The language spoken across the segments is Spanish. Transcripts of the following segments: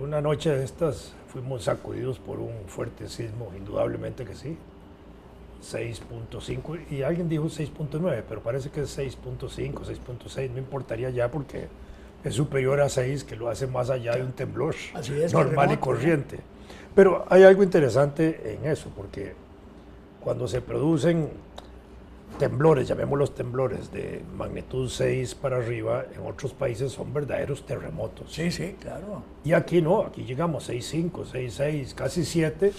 una noche de estas fuimos sacudidos por un fuerte sismo, indudablemente que sí. 6.5 y alguien dijo 6.9, pero parece que es 6.5, 6.6, no importaría ya porque es superior a 6, que lo hace más allá de un temblor normal y corriente. Pero hay algo interesante en eso, porque cuando se producen temblores, llamémoslos temblores, de magnitud 6 para arriba, en otros países son verdaderos terremotos. Sí, sí, claro. Y aquí no, aquí llegamos 6.5, 6.6, casi 7,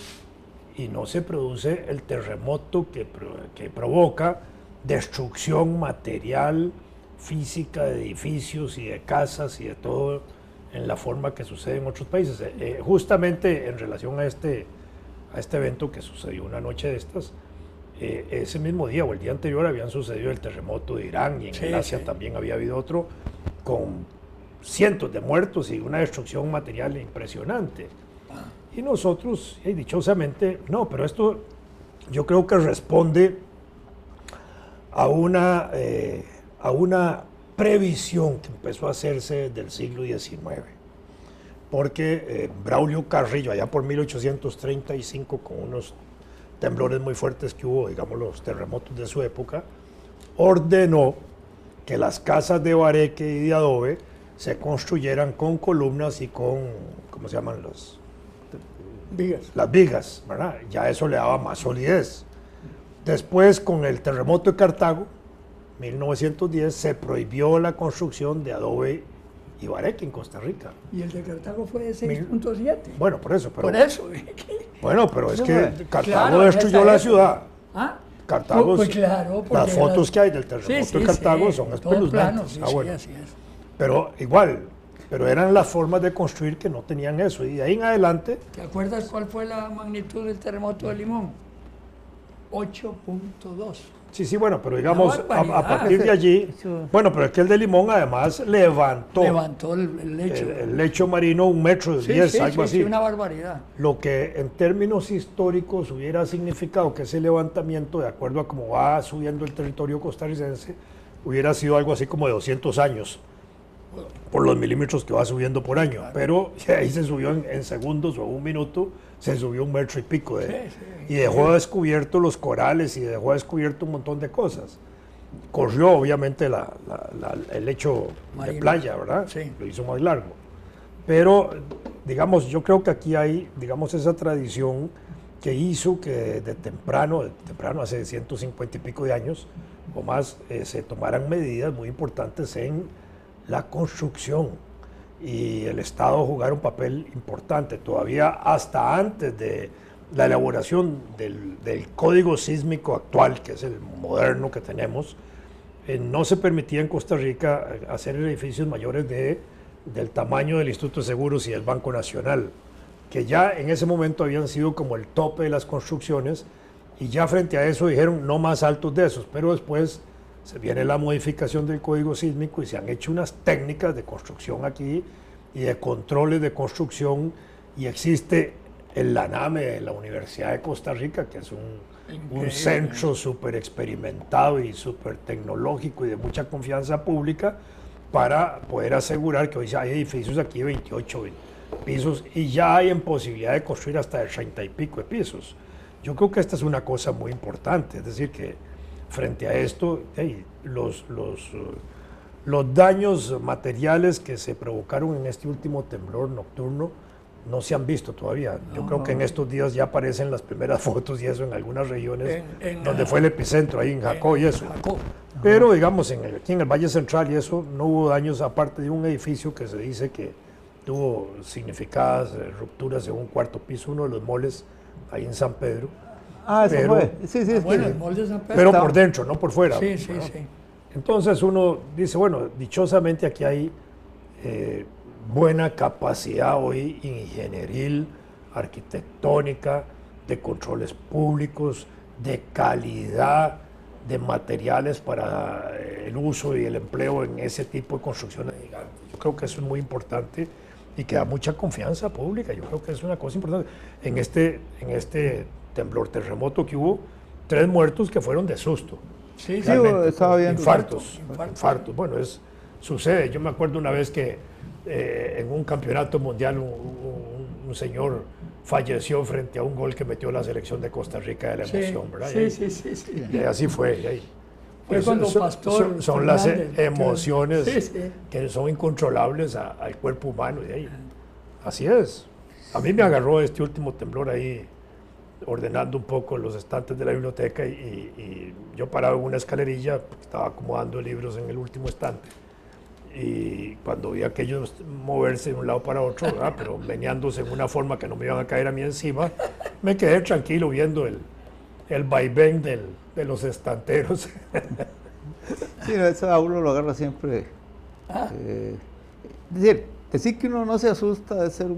y no se produce el terremoto que provoca destrucción material, física de edificios y de casas y de todo en la forma que sucede en otros países. Justamente en relación a este evento que sucedió una noche de estas, ese mismo día o el día anterior habían sucedido el terremoto de Irán y en Asia también había habido otro con cientos de muertos y una destrucción material impresionante. Y nosotros, dichosamente, no, pero esto yo creo que responde a una previsión que empezó a hacerse del siglo XIX. Porque Braulio Carrillo, allá por 1835, con unos temblores muy fuertes que hubo, digamos los terremotos de su época, ordenó que las casas de bareque y de adobe se construyeran con columnas y con, ¿cómo se llaman los? Vigas. Las vigas, ¿verdad? Ya eso le daba más solidez. Después, con el terremoto de Cartago, 1910, se prohibió la construcción de adobe y bareque en Costa Rica. Y el de Cartago fue de 6.7. Bueno, por eso. Pero, por eso. Bueno, pero es que Cartago destruyó la ciudad. ¿Ah? Cartago, pues claro, las fotos que hay del terremoto de Cartago son espeluznantes. Bueno. Así es. Pero igual, pero eran las formas de construir que no tenían eso. Y de ahí en adelante... ¿Te acuerdas cuál fue la magnitud del terremoto de Limón? 8.2. Sí, bueno, pero digamos, a partir de allí... Bueno, pero es que el de Limón además levantó el lecho. El lecho marino 1,10 m, algo así. Sí, una barbaridad. Lo que en términos históricos hubiera significado que ese levantamiento, de acuerdo a cómo va subiendo el territorio costarricense, hubiera sido algo así como de 200 años. Por los milímetros que va subiendo por año, claro. Pero ahí se subió en segundos o un minuto, se subió 1,5 metros y dejó descubierto los corales y dejó descubierto un montón de cosas. Corrió obviamente el lecho de playa, ¿verdad? Sí. Lo hizo más largo. Pero, digamos, yo creo que aquí hay, digamos, esa tradición que hizo que de temprano hace 150 y pico de años o más, se tomaran medidas muy importantes en la construcción y el Estado jugar un papel importante. Todavía hasta antes de la elaboración del código sísmico actual, que es el moderno que tenemos, no se permitía en Costa Rica hacer edificios mayores del tamaño del Instituto de Seguros y del Banco Nacional, que ya en ese momento habían sido como el tope de las construcciones, y ya frente a eso dijeron no más altos de esos, pero después se viene la modificación del código sísmico y se han hecho unas técnicas de construcción aquí y de controles de construcción, y existe el LANAME de la Universidad de Costa Rica, que es un centro súper experimentado y súper tecnológico y de mucha confianza pública para poder asegurar que hoy hay edificios aquí de 28 pisos y ya hay en posibilidad de construir hasta de 30 y pico de pisos. Yo creo que esta es una cosa muy importante, es decir, que frente a esto, los daños materiales que se provocaron en este último temblor nocturno no se han visto todavía. Yo creo que en estos días ya aparecen las primeras fotos y eso en algunas regiones donde fue el epicentro, ahí en Jacó y eso. Pero digamos, aquí en el Valle Central y eso, no hubo daños aparte de un edificio que se dice que tuvo significadas rupturas en un cuarto piso, uno de los moles ahí en San Pedro. Eso fue. Sí, bueno, el molde de San Pedro. Pero por dentro, no por fuera. Sí. Entonces uno dice, bueno, dichosamente aquí hay buena capacidad hoy ingenieril, arquitectónica, de controles públicos, de calidad de materiales para el uso y el empleo en ese tipo de construcciones gigantes. Yo creo que eso es muy importante y que da mucha confianza pública. Yo creo que es una cosa importante. En este terremoto que hubo, 3 muertos que fueron de susto. Sí, estaba viendo. Infartos. Bueno, sucede. Yo me acuerdo una vez que en un campeonato mundial un señor falleció frente a un gol que metió la selección de Costa Rica de la emoción, ¿verdad? Sí. Y así fue. Y ahí. Fue cuando Pastor son las Fernández, emociones que son incontrolables al cuerpo humano. Y ahí. Así es. A mí me agarró este último temblor ahí, ordenando un poco los estantes de la biblioteca y yo paraba en una escalerilla, estaba acomodando libros en el último estante. Y cuando vi a aquellos moverse de un lado para otro, ¿verdad? Pero meneándose en una forma que no me iban a caer a mí encima, me quedé tranquilo viendo el vaivén de los estanteros. Sí, eso a uno lo agarra siempre. Decir que uno no se asusta es ser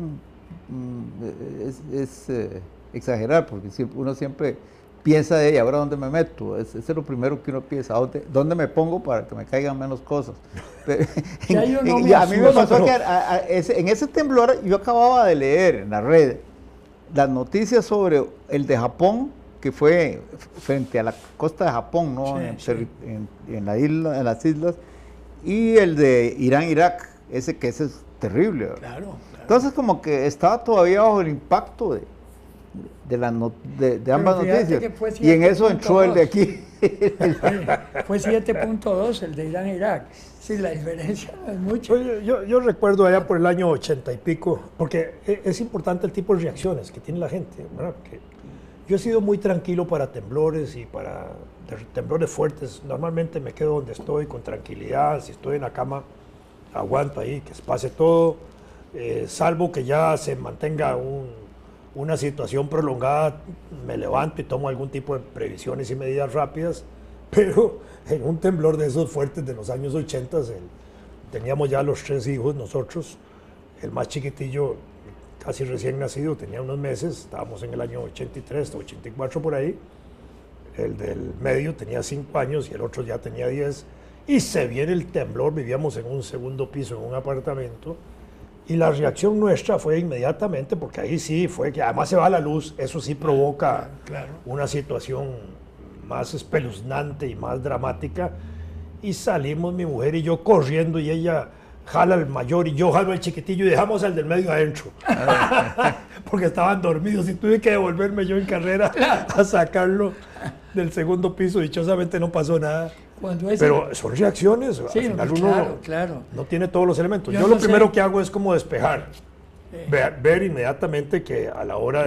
exagerar, porque uno siempre piensa de ahora dónde me meto. Ese es lo primero que uno piensa, dónde me pongo para que me caigan menos cosas. Y a mí me pasó que en ese temblor yo acababa de leer en la red las noticias sobre el de Japón, que fue frente a la costa de Japón, ¿no? En las islas, y el de Irán-Irak, ese es terrible, ¿verdad? Claro. Entonces como que estaba todavía bajo el impacto de ambas noticias, y en eso entró el de aquí. Fue 7.2 el de Irán-Irak. Sí, la diferencia no es mucho. Yo recuerdo allá por el año 80 y pico, porque es importante el tipo de reacciones que tiene la gente, ¿verdad? Porque yo he sido muy tranquilo para temblores y para temblores fuertes. Normalmente me quedo donde estoy con tranquilidad. Si estoy en la cama, aguanto ahí, que se pase todo, salvo que ya se mantenga una situación prolongada, me levanto y tomo algún tipo de previsiones y medidas rápidas. Pero en un temblor de esos fuertes de los años 80, teníamos ya los 3 hijos nosotros, el más chiquitillo, casi recién nacido, tenía unos meses, estábamos en el año 83, 84 por ahí, el del medio tenía 5 años y el otro ya tenía 10, y se viene el temblor, vivíamos en un segundo piso, en un apartamento, y la reacción nuestra fue inmediatamente, porque ahí sí fue que además se va la luz, eso sí provoca una situación más espeluznante y más dramática, y salimos mi mujer y yo corriendo, y ella jala al mayor y yo jalo al chiquitillo y dejamos al del medio adentro porque estaban dormidos y tuve que devolverme yo en carrera a sacarlo del segundo piso. Dichosamente no pasó nada. Pero son reacciones, sí, al final uno no tiene todos los elementos. Yo lo primero que hago es como despejar, ver inmediatamente que a la hora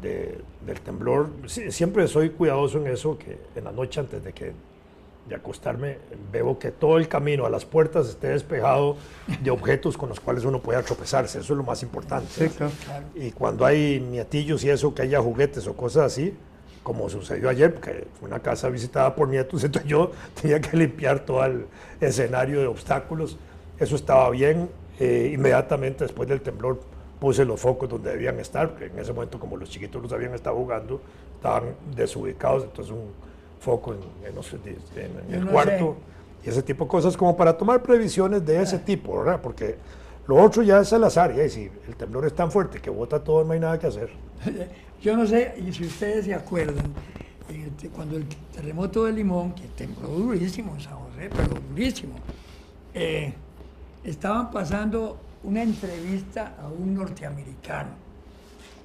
del temblor, siempre soy cuidadoso en eso, que en la noche antes de acostarme veo que todo el camino a las puertas esté despejado de objetos con los cuales uno pueda tropezarse. Eso es lo más importante. Sí, claro. Y cuando hay nietillos y eso, que haya juguetes o cosas así, como sucedió ayer, porque fue una casa visitada por nietos, entonces yo tenía que limpiar todo el escenario de obstáculos. Eso estaba bien. Inmediatamente después del temblor puse los focos donde debían estar, porque en ese momento, como los chiquitos los habían estado jugando, estaban desubicados, entonces un foco en el cuarto, y ese tipo de cosas, como para tomar previsiones de ese tipo, ¿verdad? Porque lo otro ya es al azar, y si el temblor es tan fuerte que bota todo, no hay nada que hacer. Yo no sé, y si ustedes se acuerdan, cuando el terremoto de Limón, que tembló durísimo en San José, pero durísimo, estaban pasando una entrevista a un norteamericano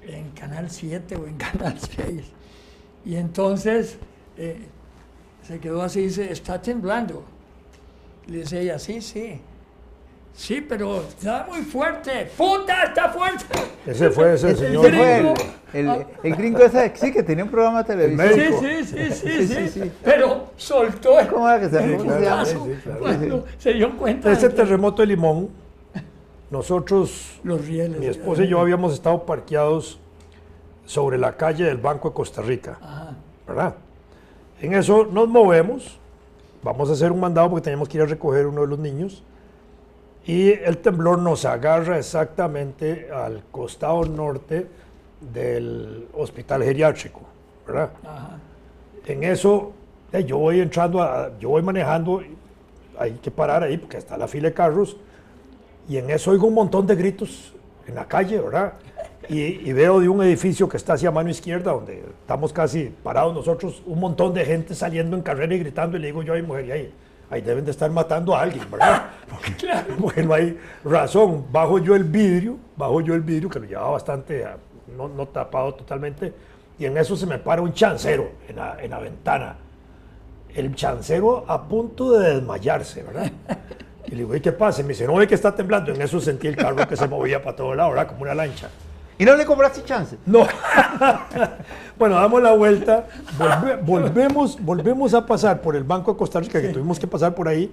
en Canal 7 o en Canal 6, y entonces se quedó así y dice, está temblando. Le decía ella, sí, pero está muy fuerte. ¡Puta, está fuerte! Ese fue ese señor. El gringo ese, sí, que tenía un programa de televisión. Sí. Pero soltó ¿Cómo era que se cuando se dio cuenta. Ese terremoto de Limón, nosotros, los rieles, mi esposa y yo habíamos estado parqueados sobre la calle del Banco de Costa Rica, ¿verdad? En eso nos movemos, vamos a hacer un mandado porque teníamos que ir a recoger uno de los niños, y el temblor nos agarra exactamente al costado norte del hospital geriátrico, ¿verdad? En eso, yo voy manejando, hay que parar ahí porque está la fila de carros, y en eso oigo un montón de gritos en la calle, ¿verdad? Y veo de un edificio que está hacia mano izquierda, donde estamos casi parados nosotros, un montón de gente saliendo en carrera y gritando, y le digo yo a mi mujer, y ahí, ahí deben de estar matando a alguien, ¿verdad? Porque no hay razón. Bajo yo el vidrio, que lo llevaba bastante, no tapado totalmente, y en eso se me para un chancero en la ventana. El chancero a punto de desmayarse, ¿verdad? Y le digo, ¿y qué pasa? Y me dice, no ve que está temblando. En eso sentí el carro que se movía para todos lados, ¿verdad? Como una lancha. ¿Y no le compraste chance? No. Bueno, damos la vuelta, volvemos a pasar por el Banco de Costa Rica, que tuvimos que pasar por ahí,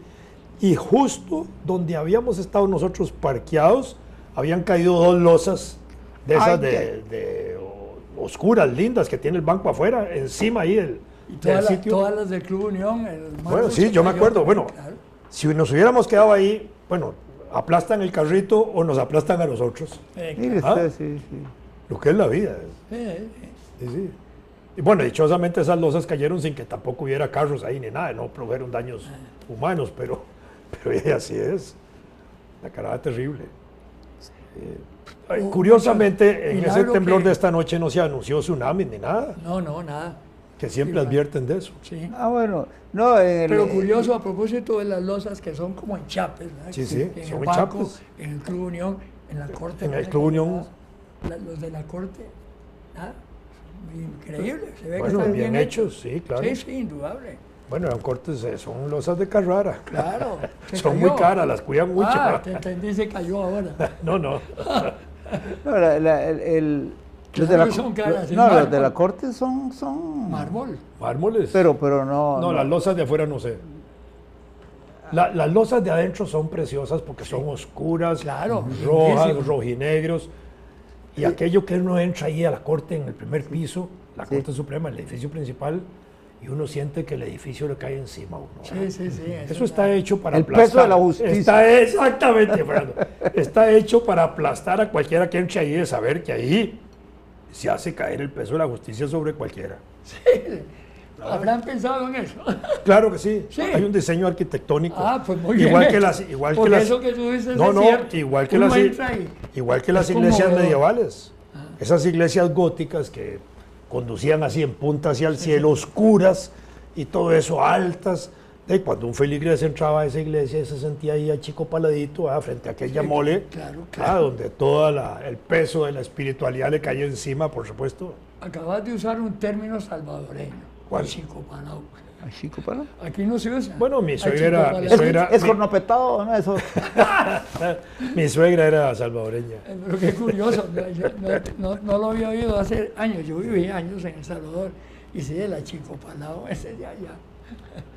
y justo donde habíamos estado nosotros parqueados, habían caído 2 losas de esas de oscuras, lindas, que tiene el banco afuera, encima ahí del sitio. Todas las del Club Unión. Bueno, sí, yo me acuerdo. Bueno, claro. Si nos hubiéramos quedado ahí, bueno, aplastan el carrito o nos aplastan a nosotros. Mire usted, sí. Lo que es la vida. Sí. Y bueno, dichosamente esas losas cayeron sin que tampoco hubiera carros ahí ni nada, no produjeron daños humanos, pero así es. La carada terrible. Curiosamente, en ese temblor de esta noche no se anunció tsunami ni nada. No, nada. Que siempre advierten de eso. Sí. Bueno, no. Pero curioso, a propósito de las losas que son como en Chapes, ¿verdad? Sí, En son el en banco, Chapes. en el Club Unión, en la Corte. En el Club Unión. Los de la Corte, increíble. Se ve Bueno, que están bien hechos, sí, claro. Sí, indudable. Bueno, eran cortes, son losas de Carrara. Claro. Son muy caras, las cuidan mucho. Te entendí, se cayó ahora. No. No, Son caras, los de la corte son mármol. Mármoles. Pero no. No, las losas de afuera no sé. Las losas de adentro son preciosas porque son oscuras, Claro, rojas, lindísimas. rojinegros. Y aquello que uno entra ahí a la corte en el primer piso, la Sí. Corte Suprema, el edificio principal, y uno siente que el edificio le cae encima a uno. ¿verdad? Sí. Eso está hecho para El peso de la justicia. Exactamente, Fernando. Está hecho para aplastar a cualquiera que entre ahí, de saber que ahí se hace caer el peso de la justicia sobre cualquiera. ¿Habrán pensado en eso? Claro que sí. Sí. Hay un diseño arquitectónico. Pues muy bien. Igual que Por las eso que tú dices No, es no, cierto. igual que Uno las entra ahí. igual que las Es iglesias conmovedor. medievales. Esas iglesias góticas que conducían así en punta hacia el cielo, oscuras y todo eso, altas. Y cuando un feligrés entraba a esa iglesia, se sentía ahí a chico paladito, frente a aquella mole, Claro. donde todo el peso de la espiritualidad le caía encima, por supuesto. Acabas de usar un término salvadoreño. ¿Cuál? Chicopanao. Chico, ¿para? Aquí no se usa. Bueno, mi suegra era- mi Es, suegra- es cornopetado, ¿no? Eso. Mi suegra era salvadoreña. Pero qué curioso, no lo había oído hace años. Yo viví años en El Salvador y sí, de la Chicopanao, ese de allá.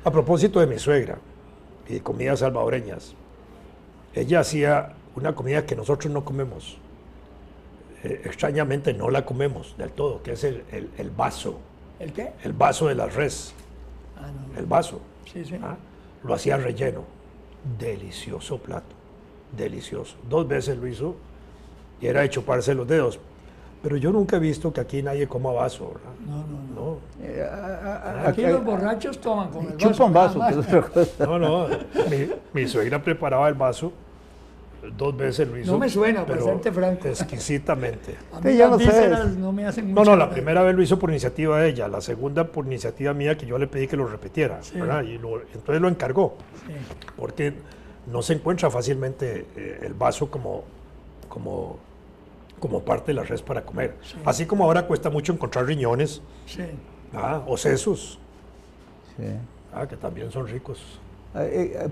A propósito de mi suegra y de comidas salvadoreñas, ella hacía una comida que nosotros no comemos. Extrañamente no la comemos del todo, que es el vaso, ¿El qué? el vaso de la res, No. el vaso. Sí. Lo hacía relleno. Delicioso plato, delicioso. 2 veces lo hizo y era de chuparse los dedos. Pero yo nunca he visto que aquí nadie coma vaso, ¿verdad? No. Aquí los borrachos toman con el vaso. Chupan vaso, nada que más. es otra cosa. No. Mi suegra preparaba el vaso, 2 veces lo hizo. No me suena, para pero serte franco. exquisitamente. A Sí, mí ya las lo sé. vísceras no me hacen No, mucha la gracia. primera vez lo hizo por iniciativa de ella, la segunda por iniciativa mía, que yo le pedí que lo repitiera, Sí. ¿verdad? Entonces lo encargó, Sí. porque no se encuentra fácilmente el vaso como parte de la res para comer. Sí. Así como ahora cuesta mucho encontrar riñones Sí. o sesos, Sí. que también son ricos.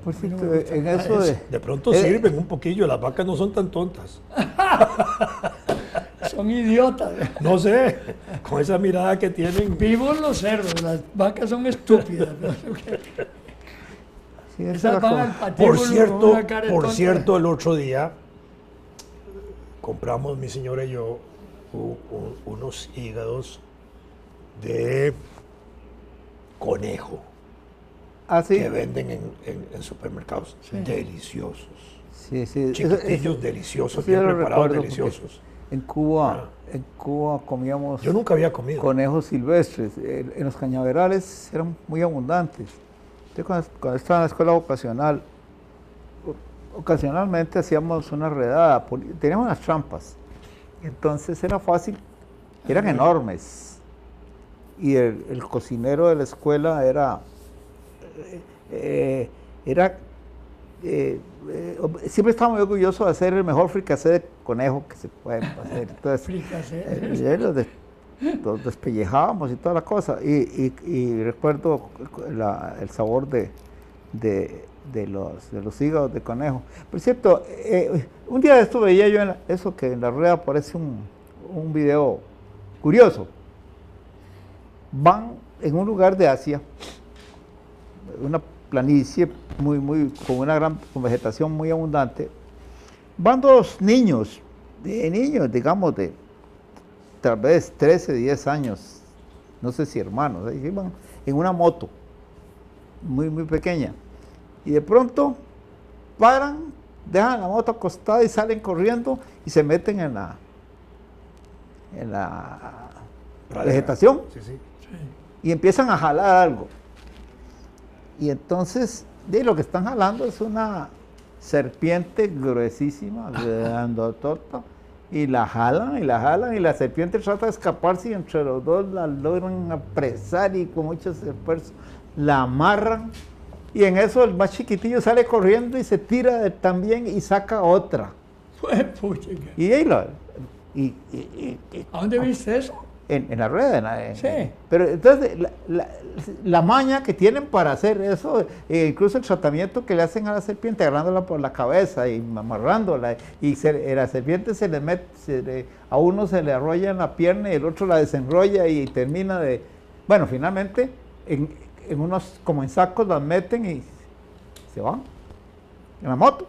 Por cierto, No me gusta en nada eso de de. eso. De pronto sirven un poquillo, las vacas no son tan tontas. Son idiotas. No sé, con esa mirada que tienen. Vivos los cerdos, las vacas son estúpidas. ¿No? Sí, esa Esas era van como- al patíbulo con una cara de Por tonta. cierto, el otro día compramos mi señora y yo unos hígados de conejo sí. que venden en supermercados. Deliciosos. Sí. Chiquitillos, deliciosos, eso yo bien lo preparados, recuerdo, deliciosos. En Cuba comíamos Yo nunca había comido. conejos silvestres. En los cañaverales eran muy abundantes. Entonces, cuando estaba en la escuela vocacional, ocasionalmente hacíamos una redada. Teníamos unas trampas. Entonces era fácil. Eran enormes. Y el cocinero de la escuela era era, siempre estaba muy orgulloso de hacer el mejor fricasé de conejo que se puede hacer. Entonces, Fricasé. los despellejábamos y toda la cosa. Y recuerdo el sabor de los hígados de conejo. Por cierto, un día de esto veía yo eso que en la rueda aparece un video curioso. Van en un lugar de Asia, una planicie con una gran vegetación muy abundante. Van dos niños, digamos de tal vez 13, 10 años, no sé si hermanos, ahí van en una moto muy pequeña. Y de pronto paran, dejan la moto acostada y salen corriendo y se meten en la vegetación. Sí, sí. Y empiezan a jalar algo. Y entonces, lo que están jalando es una serpiente gruesísima, grandotota, y la jalan, y la serpiente trata de escaparse, y entre los dos la logran apresar, y con muchos esfuerzos la amarran, y en eso el más chiquitillo sale corriendo y se tira también y saca otra. Y ahí ¿A dónde viste eso? En la rueda. Sí. Pero entonces, la maña que tienen para hacer eso, incluso el tratamiento que le hacen a la serpiente, agarrándola por la cabeza y amarrándola, y la serpiente se le mete, a uno se le arrolla en la pierna y el otro la desenrolla y termina de... Bueno, finalmente, en unos, como en sacos, las meten y se van en la moto.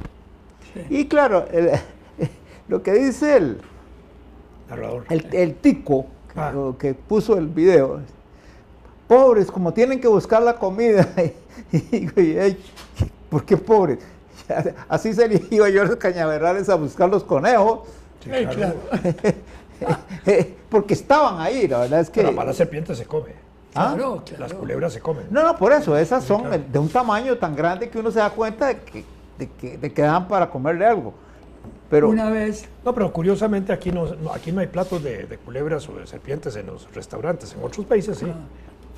Sí. Y claro, lo que dice el narrador, el tico, que puso el video, pobres, como tienen que buscar la comida. Y ¿por qué pobres? Así se le iba yo a los cañaverales a buscar los conejos. Sí, claro. Porque estaban ahí, la verdad es que... Pero la mala serpiente se come. Claro. Las culebras se comen. No, por eso, esas son de un tamaño tan grande que uno se da cuenta de que dan para comerle algo. Pero, una vez... No, pero curiosamente aquí no hay platos de culebras o de serpientes en los restaurantes. En otros países sí.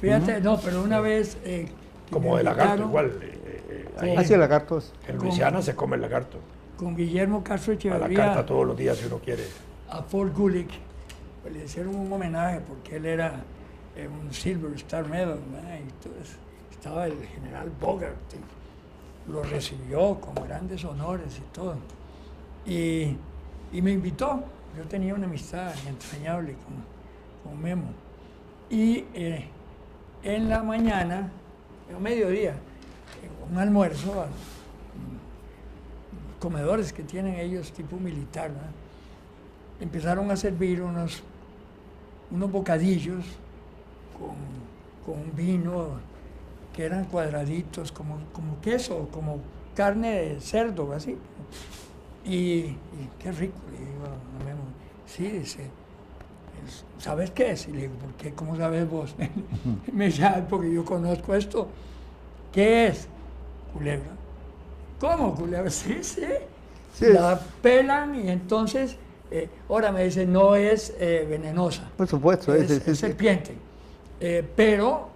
Fíjate, no, pero una vez... como de lagarto igual. Así el lagarto es. En Luisiana se come el lagarto. Con Guillermo Castro A la Echeverría, carta todos los días si uno quiere. a Fort Gulick, pues le hicieron un homenaje porque él era un Silver Star Medal, ¿verdad? Y entonces estaba el general Bogart, lo recibió con grandes honores y todo. Y me invitó. Yo tenía una amistad entrañable con Memo. Y en la mañana, a mediodía, un almuerzo, comedores que tienen ellos tipo militar, ¿verdad? Empezaron a servir unos bocadillos con un vino que eran cuadraditos, como queso, como carne de cerdo, así. Y qué rico, le digo a Memo. Sí, dice, ¿sabes qué es? Y le digo, ¿por qué? ¿Cómo sabes vos? Me dice, porque yo conozco esto. ¿Qué es? Culebra. ¿Cómo culebra? Sí. La pelan y entonces, ahora me dice, no es venenosa. Por supuesto, es serpiente. Pero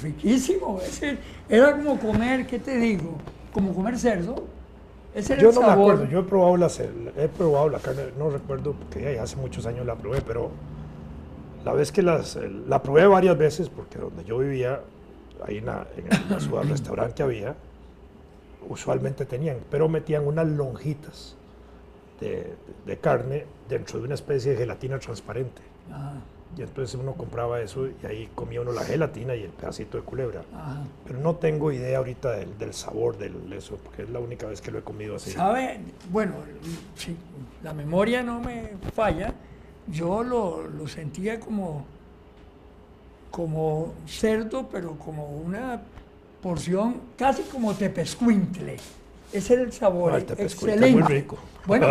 riquísimo. Es decir, era como comer, ¿qué te digo? Como comer cerdo. Yo no me acuerdo, yo he probado la carne, no recuerdo porque hace muchos años la probé, pero la vez que la probé varias veces porque donde yo vivía, ahí en la ciudad, restaurante que había, usualmente tenían, pero metían unas lonjitas de carne dentro de una especie de gelatina transparente. Ajá. Y entonces uno compraba eso y ahí comía uno la gelatina y el pedacito de culebra. Ajá. Pero no tengo idea ahorita del sabor de eso, porque es la única vez que lo he comido así. ¿Sabe? Bueno, si la memoria no me falla, yo lo sentía como cerdo, pero como una porción casi como tepezcuintle. Ese era el sabor, el tepezcuintle, excelente. muy rico. Bueno,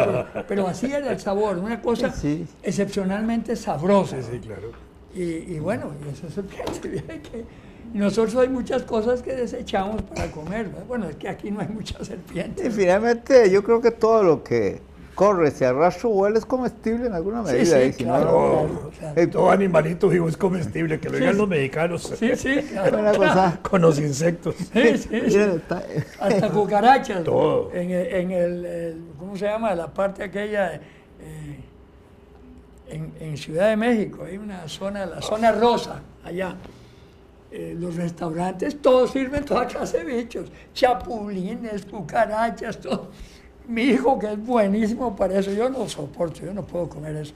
pero así era el sabor, una cosa excepcionalmente sabrosa. Sí, claro. Y bueno, y eso es serpiente. Nosotros hay muchas cosas que desechamos para comer, ¿verdad? Bueno, es que aquí no hay muchas serpientes. Y finalmente yo creo que todo lo que corre, se arrastra o vuela, es comestible en alguna medida. sí, y si no, claro. Todo animalito vivo es comestible, que lo digan los mexicanos. Sí, sí, claro. una cosa. Con los insectos. Sí, sí, sí. Mira, Hasta cucarachas. Todo. En ¿cómo se llama? La parte aquella, en Ciudad de México, hay una zona, la zona rosa, allá. Los restaurantes, todos sirven toda clase de bichos, chapulines, cucarachas, todo. Mi hijo, que es buenísimo para eso, yo no soporto, yo no puedo comer eso.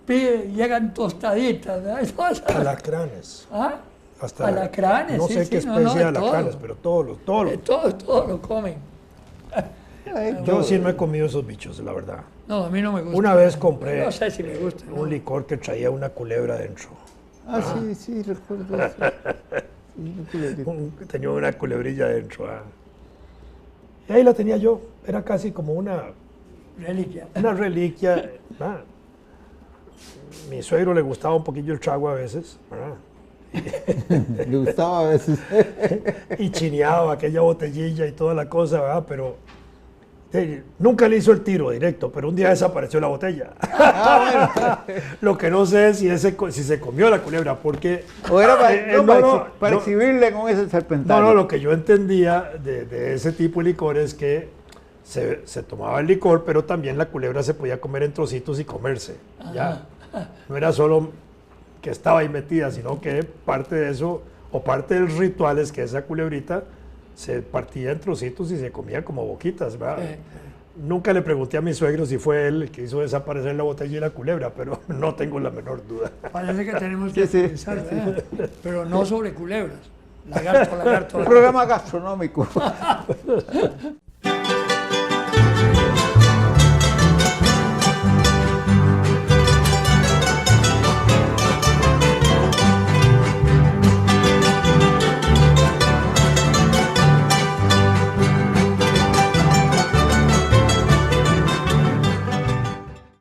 Pide, llegan tostaditas, ¿verdad? Y todas esas- Alacranes. ¿Ah? Hasta Alacranes, no sí, sé sí, qué no, especie no, de de alacranes, todo. pero todos. Todo lo comen. Yo sí no he comido esos bichos, la verdad. No, a mí no me gusta. Una vez compré No sé si me gusta. ¿no? un licor que traía una culebra dentro. sí, sí, recuerdo eso. Sí, Tenía una culebrilla dentro. Y ahí la tenía yo. Era casi como una Reliquia. reliquia. Mi suegro le gustaba un poquillo el trago a veces. le gustaba a veces. Y chineaba aquella botellilla y toda la cosa, ¿verdad? Pero nunca le hizo el tiro directo, pero un día desapareció la botella. Lo que no sé es si se comió la culebra, porque... O era para no, exhibirle con ese serpentario. lo que yo entendía de ese tipo de licor es que se tomaba el licor, pero también la culebra se podía comer en trocitos y comerse. Ya. No era solo que estaba ahí metida, sino que parte de eso, o parte del ritual es que esa culebrita se partía en trocitos y se comía como boquitas, ¿verdad? Nunca le pregunté a mi suegro si fue él el que hizo desaparecer la botella y la culebra, pero no tengo la menor duda. Parece que tenemos que Sí, sí. pensar, ¿verdad? Pero no sobre culebras. Lagarto, lagarto, Un lagarto. programa gastronómico.